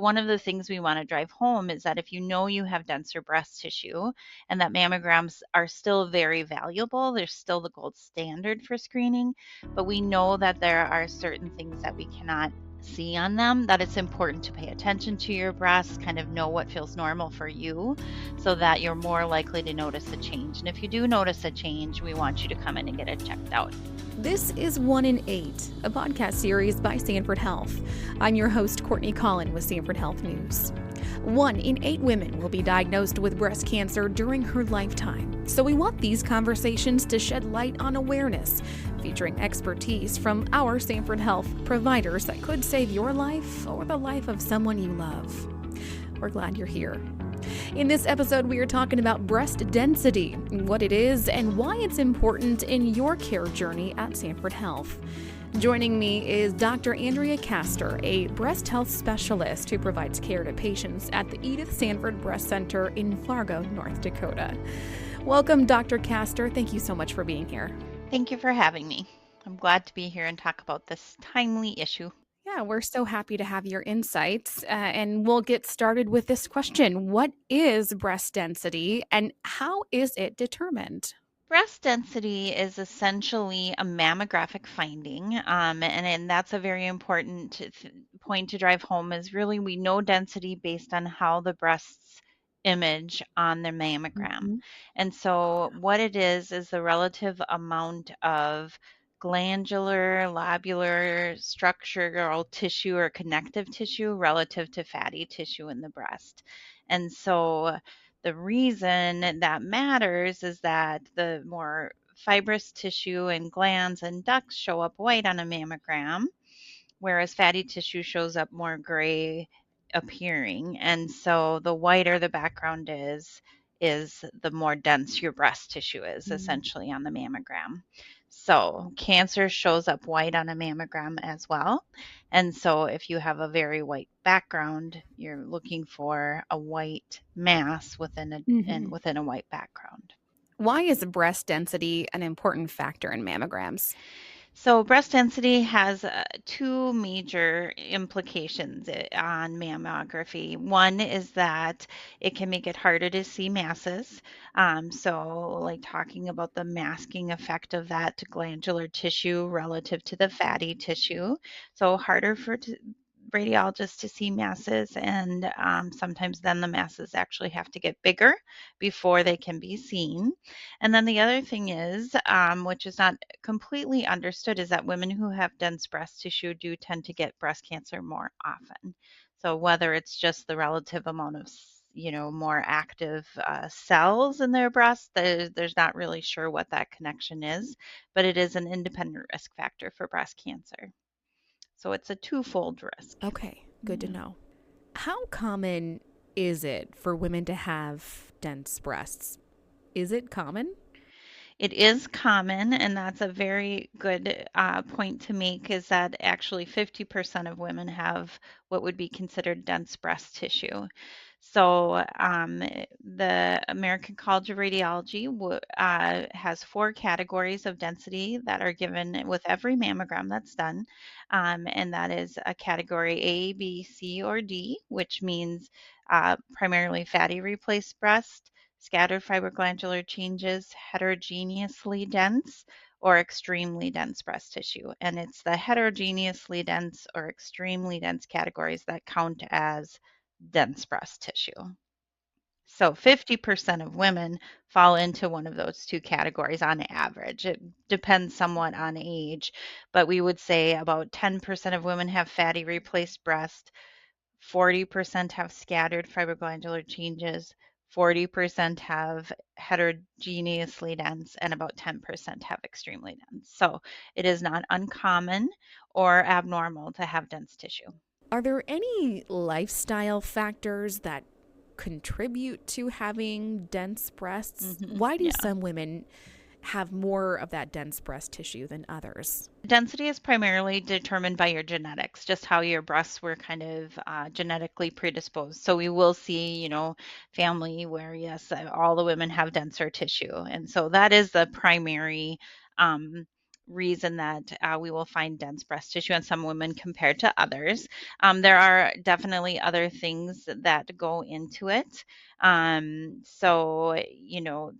one of the things we want to drive home is that if you know you have denser breast tissue and that mammograms are still very valuable, they're still the gold standard for screening, but we know that there are certain things that we cannot see on them, that it's important to pay attention to your breasts, kind of know what feels normal for you so that you're more likely to notice a change. And if you do notice a change, we want you to come in and get it checked out. This is 1 in 8, a podcast series by Sanford Health. I'm your host, Courtney Collin with Sanford Health News. 1 in 8 women will be diagnosed with breast cancer during her lifetime. So we want these conversations to shed light on awareness, featuring expertise from our Sanford Health providers that could save your life or the life of someone you love. We're glad you're here. In this episode, we are talking about breast density, what it is, and why it's important in your care journey at Sanford Health. Joining me is Dr. Andrea Kaster, a breast health specialist who provides care to patients at the Edith Sanford Breast Center in Fargo, North Dakota. Welcome, Dr. Kaster. Thank you so much for being here. Thank you for having me. I'm glad to be here and talk about this timely issue. Yeah, we're so happy to have your insights, and we'll get started with this question. What is breast density and how is it determined? Breast density is essentially a mammographic finding, and that's a very important point to drive home is really we know density based on how the breasts image on their mammogram. Mm-hmm. And so what it is the relative amount of glandular, lobular, structural tissue or connective tissue relative to fatty tissue in the breast. And so the reason that matters is that the more fibrous tissue and glands and ducts show up white on a mammogram, whereas fatty tissue shows up more gray appearing. And so the whiter the background is the more dense your breast tissue is essentially on the mammogram. So cancer shows up white on a mammogram as well. And so if you have a very white background, you're looking for a white mass within a white background. Why is breast density an important factor in mammograms? So breast density has 2 major implications on mammography. One is that it can make it harder to see masses. So like talking about the masking effect of that glandular tissue relative to the fatty tissue. So harder for radiologists to see masses, and sometimes then the masses actually have to get bigger before they can be seen. And then the other thing is, which is not completely understood, is that women who have dense breast tissue do tend to get breast cancer more often. So whether it's just the relative amount of more active cells in their breast, there's not really sure what that connection is, but it is an independent risk factor for breast cancer. So it's a twofold risk. Okay, good to know. How common is it for women to have dense breasts? Is it common? It is common, and that's a very good point to make, is that actually 50% of women have what would be considered dense breast tissue. So the American College of Radiology has 4 categories of density that are given with every mammogram that's done. And that is a category A, B, C, or D, which means primarily fatty replaced breast, scattered fibroglandular changes, heterogeneously dense, or extremely dense breast tissue. And it's the heterogeneously dense or extremely dense categories that count as dense breast tissue. So 50% of women fall into one of those 2 categories on average. It depends somewhat on age, but we would say about 10% of women have fatty replaced breast, 40% have scattered fibroglandular changes, 40% have heterogeneously dense, and about 10% have extremely dense. So it is not uncommon or abnormal to have dense tissue. Are there any lifestyle factors that contribute to having dense breasts? Why do some women have more of that dense breast tissue than others? Density is primarily determined by your genetics, just how your breasts were kind of genetically predisposed. So we will see, family where, yes, all the women have denser tissue. And so that is the primary reason that we will find dense breast tissue in some women compared to others. There are definitely other things that go into it. So,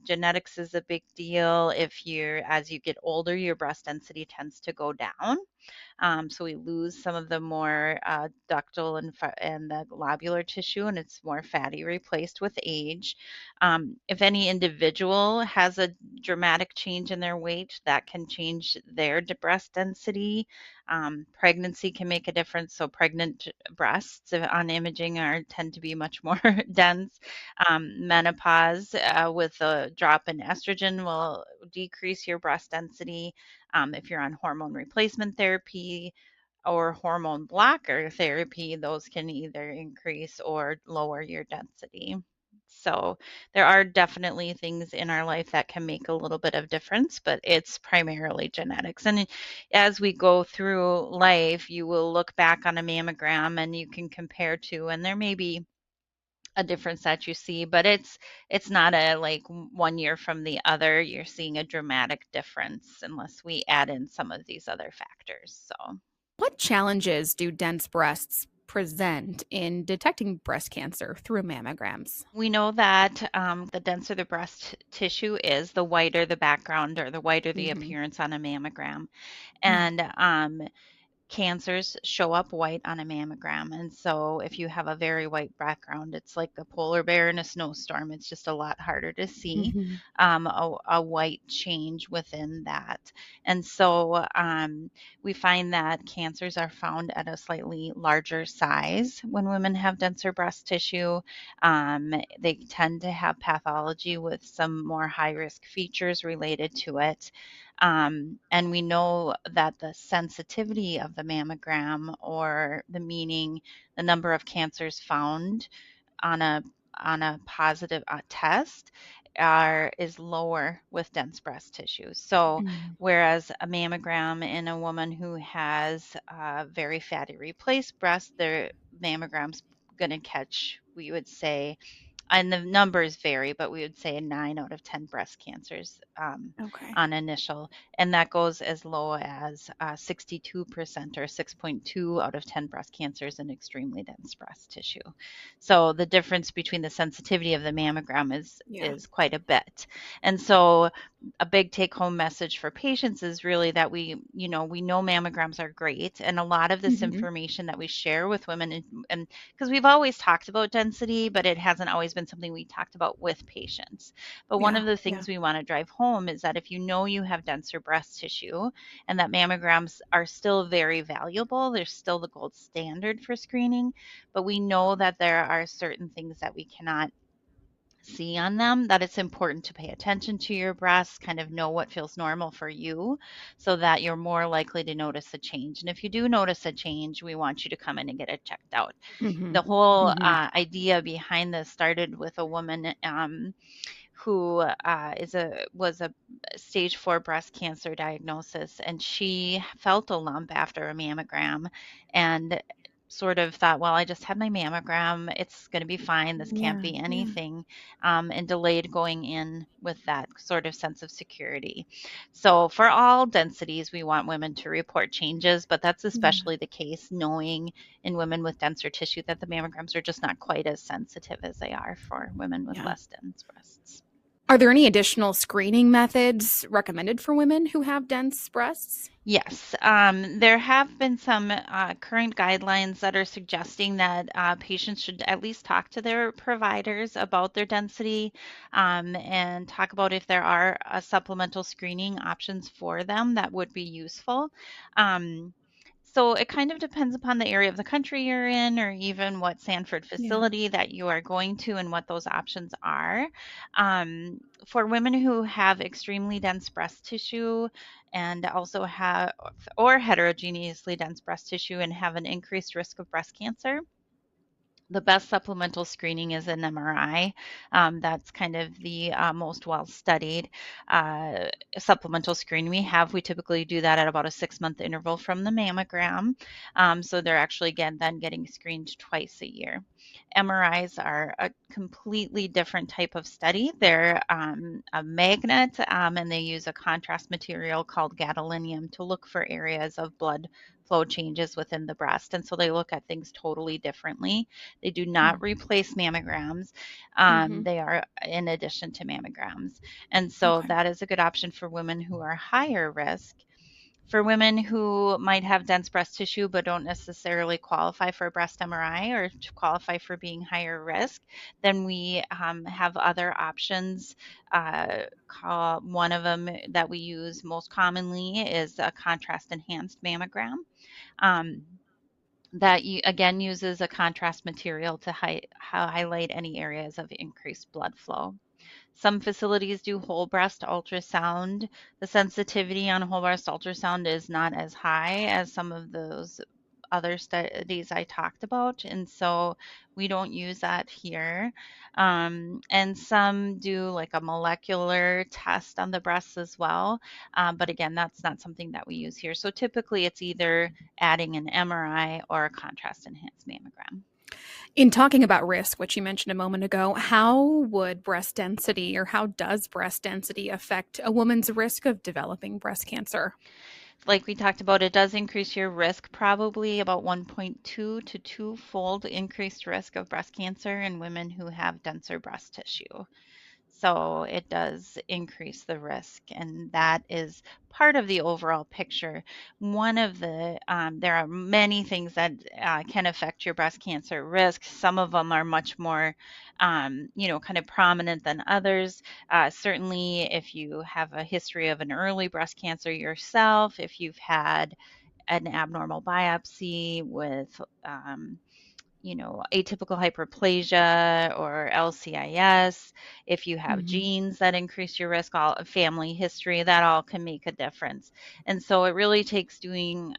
genetics is a big deal. As you get older, your breast density tends to go down. So we lose some of the more ductal and the lobular tissue, and it's more fatty replaced with age. If any individual has a dramatic change in their weight, that can change their breast density. Pregnancy can make a difference. So pregnant breasts on imaging tend to be much more dense. Menopause with a drop in estrogen will decrease your breast density. If you're on hormone replacement therapy or hormone blocker therapy, those can either increase or lower your density. So there are definitely things in our life that can make a little bit of difference, but it's primarily genetics. And as we go through life, you will look back on a mammogram and you can compare to, and there may be a difference that you see, but it's not a like 1 year from the other you're seeing a dramatic difference unless we add in some of these other factors. So What challenges do dense breasts present in detecting breast cancer through mammograms? we know that the denser the breast tissue is, the whiter the background or the whiter the Hmm. appearance on a mammogram. Yeah. And cancers show up white on a mammogram. And so if you have a very white background, it's like a polar bear in a snowstorm. It's just a lot harder to see Hmm. a white change within that. And so we find that cancers are found at a slightly larger size when women have denser breast tissue. They tend to have pathology with some more high risk features related to it. And we know that the sensitivity of the mammogram, or the number of cancers found on a positive test, is lower with dense breast tissue. So, Mm. whereas a mammogram in a woman who has very fatty replaced breast, their mammogram's going to catch, we would say, and the numbers vary, but we would say 9 out of 10 breast cancers Okay. on initial, and that goes as low as 62% or 6.2 out of 10 breast cancers in extremely dense breast tissue. So the difference between the sensitivity of the mammogram Yeah. is quite a bit. And so a big take home message for patients is really that we know mammograms are great, and a lot of this Hmm. information that we share with women, and because we've always talked about density, but it hasn't always been something we talked about with patients. But one Yeah. of the Yeah. things we want to drive home is that if you know you have denser breast tissue and that mammograms are still very valuable, they're still the gold standard for screening, but we know that there are certain things that we cannot see on them, that it's important to pay attention to your breasts, kind of know what feels normal for you so that you're more likely to notice a change. And if you do notice a change, we want you to come in and get it checked out. Hmm. The whole Hmm. idea behind this started with a woman who was a stage 4 breast cancer diagnosis, and she felt a lump after a mammogram and sort of thought, well, I just had my mammogram, it's going to be fine, this can't Yeah. be Yeah. anything, and delayed going in with that sort of sense of security. So for all densities, we want women to report changes, but that's Yeah. especially the case knowing in women with denser tissue that the mammograms are just not quite as sensitive as they are for women with Yeah. less dense breasts. Are there any additional screening methods recommended for women who have dense breasts? Yes, there have been some current guidelines that are suggesting that patients should at least talk to their providers about their density, and talk about if there are supplemental screening options for them that would be useful. Um, so it kind of depends upon the area of the country you're in, or even what Sanford Yeah. facility that you are going to and what those options are. For women who have extremely dense breast tissue and also have, or heterogeneously dense breast tissue and have an increased risk of breast cancer, The best supplemental screening is an MRI. That's kind of the most well studied uh, supplemental screen we have. We typically do that at about a 6 month interval from the mammogram. So they're actually, again, then getting screened twice a year. MRIs are a completely different type of study. They're a magnet, and they use a contrast material called gadolinium to look for areas of blood flow changes within the breast. And so they look at things totally differently. They do not replace mammograms. Mm-hmm. They are in addition to mammograms. And so Okay. that is a good option for women who are higher risk. For women who might have dense breast tissue but don't necessarily qualify for a breast MRI or to qualify for being higher risk, then we have other options. One of them that we use most commonly is a contrast enhanced mammogram. Um, that again uses a contrast material to highlight any areas of increased blood flow. Some facilities do whole breast ultrasound. The sensitivity on whole breast ultrasound is not as high as some of those other studies I talked about, and so we don't use that here. And some do like a molecular test on the breasts as well, but again, that's not something that we use here. So typically, it's either adding an MRI or a contrast enhanced mammogram. In talking about risk, which you mentioned a moment ago, how would breast density or how does breast density affect a woman's risk of developing breast cancer? Like we talked about, it does increase your risk, probably about 1.2 to 2-fold increased risk of breast cancer in women who have denser breast tissue. So it does increase the risk, and that is part of the overall picture. There are many things that can affect your breast cancer risk. Some of them are much more, kind of prominent than others. Certainly, if you have a history of an early breast cancer yourself, if you've had an abnormal biopsy with, atypical hyperplasia or LCIS, if you have Mm-hmm. genes that increase your risk, all family history, that all can make a difference. And so it really takes using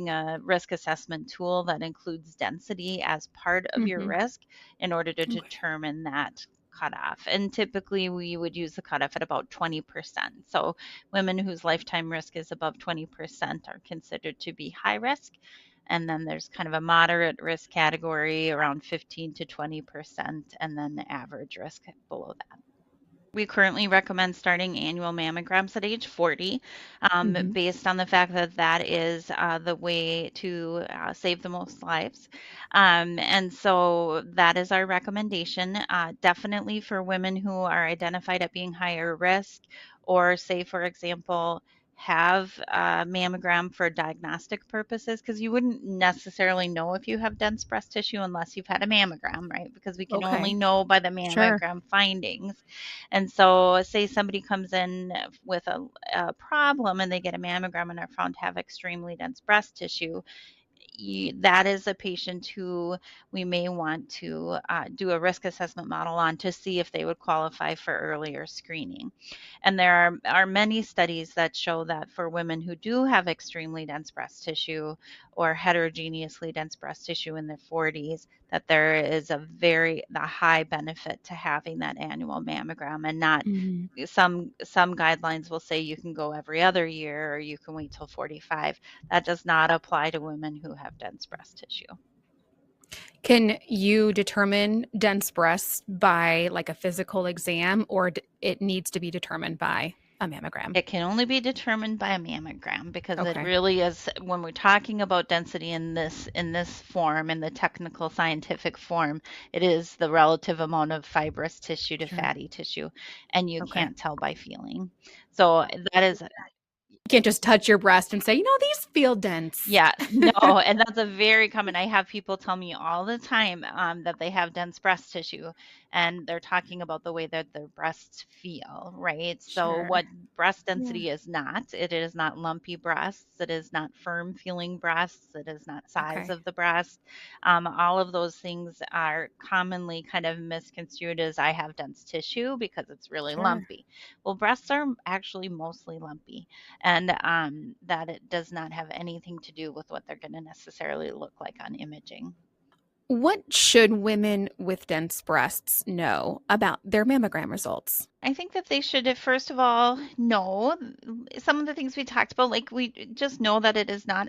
a risk assessment tool that includes density as part of your Mm-hmm. risk in order to Okay. determine that cutoff. And typically we would use the cutoff at about 20%. So women whose lifetime risk is above 20% are considered to be high risk. And then there's kind of a moderate risk category around 15 to 20%, and then the average risk below that. We currently recommend starting annual mammograms at age 40, Mm-hmm. based on the fact that that is the way to save the most lives. And so that is our recommendation. Definitely for women who are identified at being higher risk, or say, for example, have a mammogram for diagnostic purposes, because you wouldn't necessarily know if you have dense breast tissue unless you've had a mammogram, right? Because we can only Okay. know by the Sure. mammogram findings. And so, say somebody comes in with a problem and they get a mammogram and are found to have extremely dense breast tissue, that is a patient who we may want to do a risk assessment model on to see if they would qualify for earlier screening. And there are many studies that show that for women who do have extremely dense breast tissue or heterogeneously dense breast tissue in their 40s, that there is the high benefit to having that annual mammogram, and not Mm-hmm. some guidelines will say you can go every other year or you can wait till 45. That does not apply to women who have dense breast tissue. Can you determine dense breasts by like a physical exam, or it needs to be determined by a mammogram? It can only be determined by a mammogram, because it Okay. really is, when we're talking about density in this form, in the technical scientific form, it is the relative amount of fibrous tissue to Sure. fatty tissue, and you Okay. can't tell by feeling. So that is. You can't just touch your breast and say, these feel dense. Yeah, no, and that's a very common. I have people tell me all the time that they have dense breast tissue, and they're talking about the way that their breasts feel, right? So, Sure. what breast Yeah. density is not, it is not lumpy breasts, it is not firm feeling breasts, it is not size Okay. of the breast. All of those things are commonly kind of misconstrued as I have dense tissue because it's really Sure. lumpy. Well, breasts are actually mostly lumpy, and that it does not have anything to do with what they're going to necessarily look like on imaging. What should women with dense breasts know about their mammogram results? I think that they should, first of all, know some of the things we talked about. Like, we just know that it is not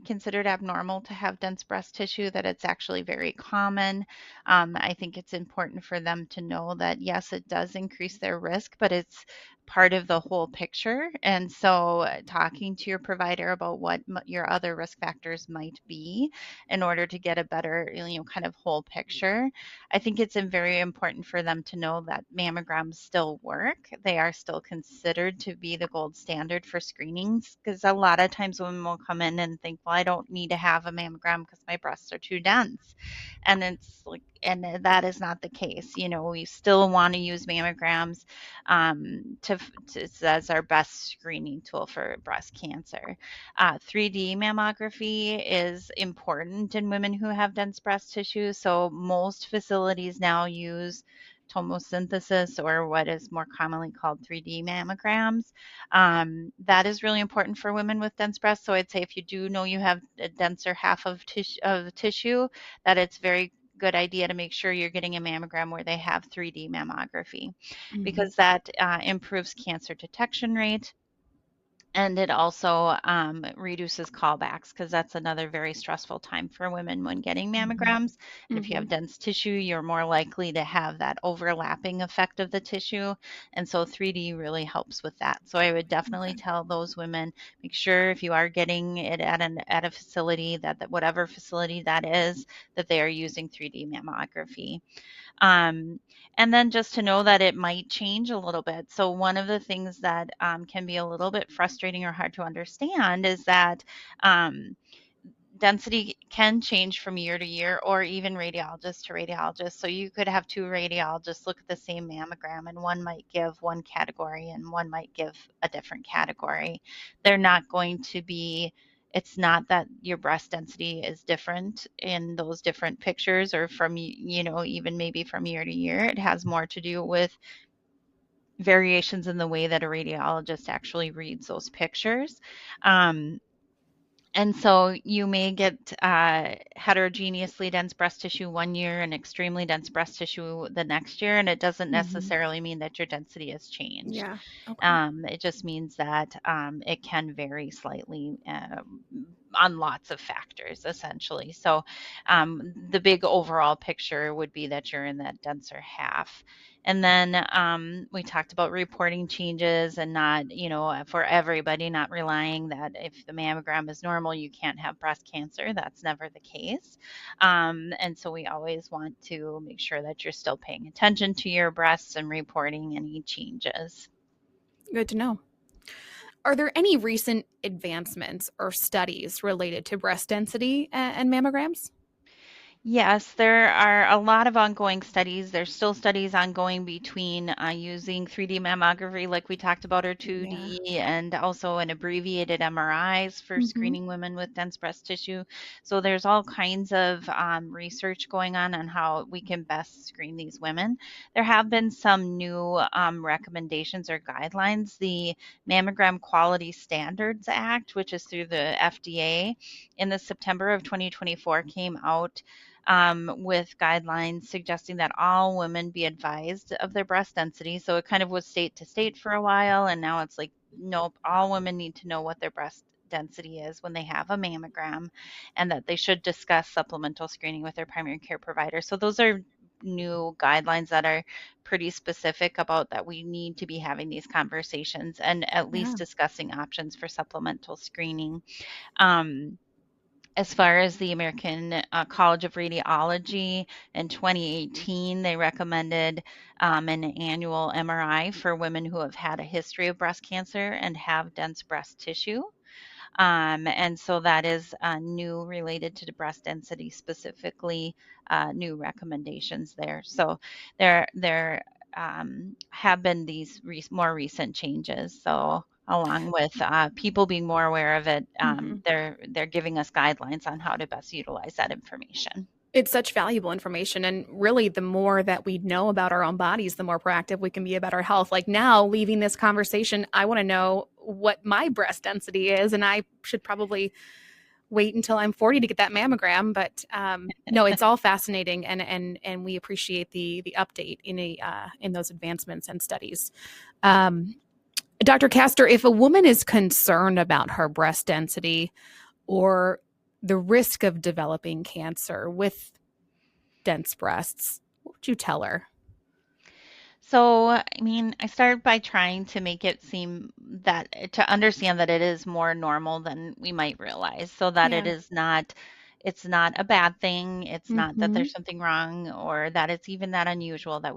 considered abnormal to have dense breast tissue, that it's actually very common. I think it's important for them to know that, yes, it does increase their risk, but it's part of the whole picture. And so, talking to your provider about what your other risk factors might be in order to get a better, kind of whole picture. I think it's very important for them to know that mammograms still work. They are still considered to be the gold standard for screenings, because a lot of times women will come in and think, well, I don't need to have a mammogram because my breasts are too dense. And it's like, and that is not the case. We still want to use mammograms as our best screening tool for breast cancer. 3D mammography is important in women who have dense breast tissue. So most facilities now use tomosynthesis, or what is more commonly called 3D mammograms. That is really important for women with dense breasts. So I'd say if you do know you have a denser half of tissue, that it's very good idea to make sure you're getting a mammogram where they have 3D mammography, Mhm. because that improves cancer detection rate, and it also reduces callbacks, because that's another very stressful time for women when getting Mhm. mammograms. And if you have Mhm. dense tissue, you're more likely to have that overlapping effect of the tissue. And so 3D really helps with that. So I would definitely Okay. tell those women, make sure if you are getting it at a facility, that whatever facility that is, that they are using 3D mammography. Um, and then just to know that it might change a little bit. So, one of the things that can be a little bit frustrating or hard to understand is that um, density can change from year to year, or even radiologist to radiologist. So you could have two radiologists look at the same mammogram, and one might give one category and one might give a different category. They're not going to be, it's not that your breast density is different in those different pictures, or from, even maybe from year to year. It has more to do with variations in the way that a radiologist actually reads those pictures. Um, and so you may get heterogeneously dense breast tissue one year and extremely dense breast tissue the next year, and it doesn't Mhm. necessarily mean that your density has changed. Yeah. Okay. It just means that it can vary slightly on lots of factors, essentially. So the big overall picture would be that you're in that denser half. And then we talked about reporting changes, and not, for everybody, not relying that if the mammogram is normal, you can't have breast cancer. That's never the case. And so we always want to make sure that you're still paying attention to your breasts and reporting any changes. Good to know. Are there any recent advancements or studies related to breast density and mammograms? Yes, there are a lot of ongoing studies. There's still studies ongoing between using 3D mammography, like we talked about, or Yeah. 2D, and also an abbreviated MRIs for Mhm. screening women with dense breast tissue. So there's all kinds of research going on how we can best screen these women. There have been some new recommendations or guidelines. The Mammogram Quality Standards Act, which is through the FDA, in the September of 2024 came out with guidelines suggesting that all women be advised of their breast density. So it kind of was state to state for a while, and now it's like, nope, all women need to know what their breast density is when they have a mammogram, and that they should discuss supplemental screening with their primary care provider. So those are new guidelines that are pretty specific about that we need to be having these conversations and at least Yeah. discussing options for supplemental screening. Um, as far as the American College of Radiology, in 2018, they recommended an annual MRI for women who have had a history of breast cancer and have dense breast tissue. And so that is new, related to the breast density specifically, new recommendations there. So there have been these more recent changes. So along with people being more aware of it, Mhm. they're giving us guidelines on how to best utilize that information. It's such valuable information. And really, the more that we know about our own bodies, the more proactive we can be about our health. Like now, leaving this conversation, I want to know what my breast density is. And I should probably wait until I'm 40 to get that mammogram. But no, it's all fascinating, and we appreciate the update in those advancements and studies. Dr. Kaster, if a woman is concerned about her breast density or the risk of developing cancer with dense breasts, what would you tell her? So, I mean, I started by trying to make it seem that to understand that it is more normal than we might realize, so that Yeah. it's not a bad thing. It's not that Mm-hmm. there's something wrong or that it's even that unusual that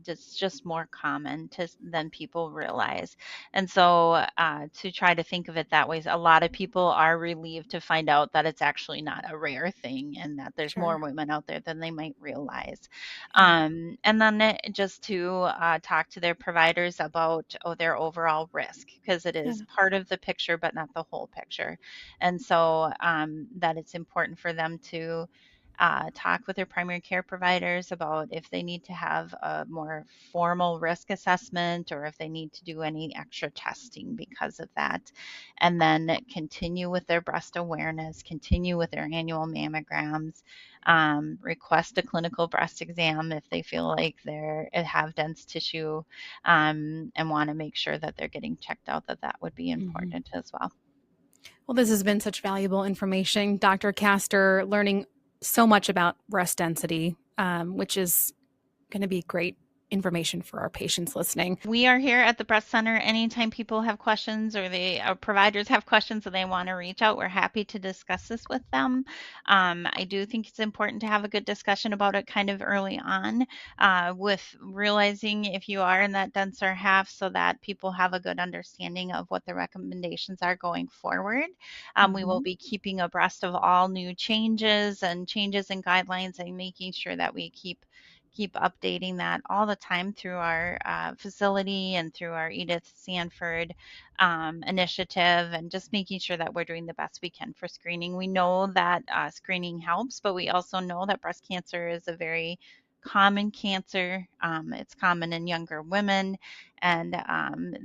it's just more common than people realize. And so, to try to think of it that way, a lot of people are relieved to find out that it's actually not a rare thing and that there's more Sure. women out there than they might realize. Yeah. And then just to talk to their providers about their overall risk, because it Yeah. is part of the picture, but not the whole picture. And so that it's important for them to talk with their primary care providers about if they need to have a more formal risk assessment or if they need to do any extra testing because of that. And then continue with their breast awareness, continue with their annual mammograms, request a clinical breast exam if they feel like they have dense tissue, and want to make sure that they're getting checked out, that would be Mm-hmm. important as well. Well, this has been such valuable information, Dr. Kaster, learning so much about breast density, which is going to be great information for our patients listening. We are here at the breast center anytime people have questions or our providers have questions and they want to reach out. We're happy to discuss this with them. I do think it's important to have a good discussion about it kind of early on, with realizing if you are in that denser half, so that people have a good understanding of what the recommendations are going forward. We will Mm-hmm. be keeping abreast of all new changes and changes in guidelines and making sure that we keep updating that all the time through our facility and through our Edith Sanford initiative, and just making sure that we're doing the best we can for screening. We know that screening helps, but we also know that breast cancer is a very common cancer. It's common in younger women, and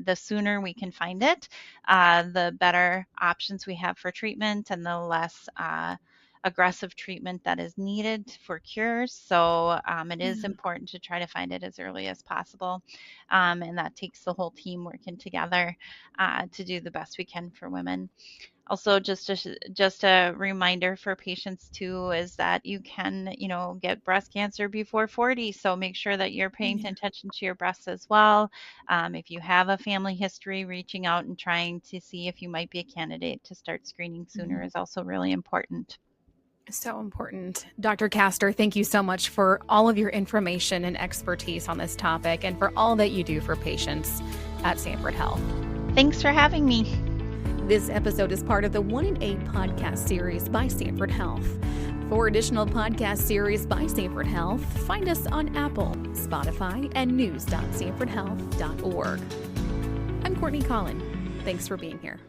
the sooner we can find it, the better options we have for treatment and the less aggressive treatment that is needed for cures. So it is Yeah. important to try to find it as early as possible. And that takes the whole team working together to do the best we can for women. Also, just a reminder for patients too is that you can, get breast cancer before 40. So make sure that you're paying Yeah. attention to your breasts as well. If you have a family history, reaching out and trying to see if you might be a candidate to start screening sooner Mm-hmm. is also really important. So important. Dr. Kaster, thank you so much for all of your information and expertise on this topic and for all that you do for patients at Sanford Health. Thanks for having me. This episode is part of the 1 in 8 podcast series by Sanford Health. For additional podcast series by Sanford Health, find us on Apple, Spotify, and news.sanfordhealth.org. I'm Courtney Collin. Thanks for being here.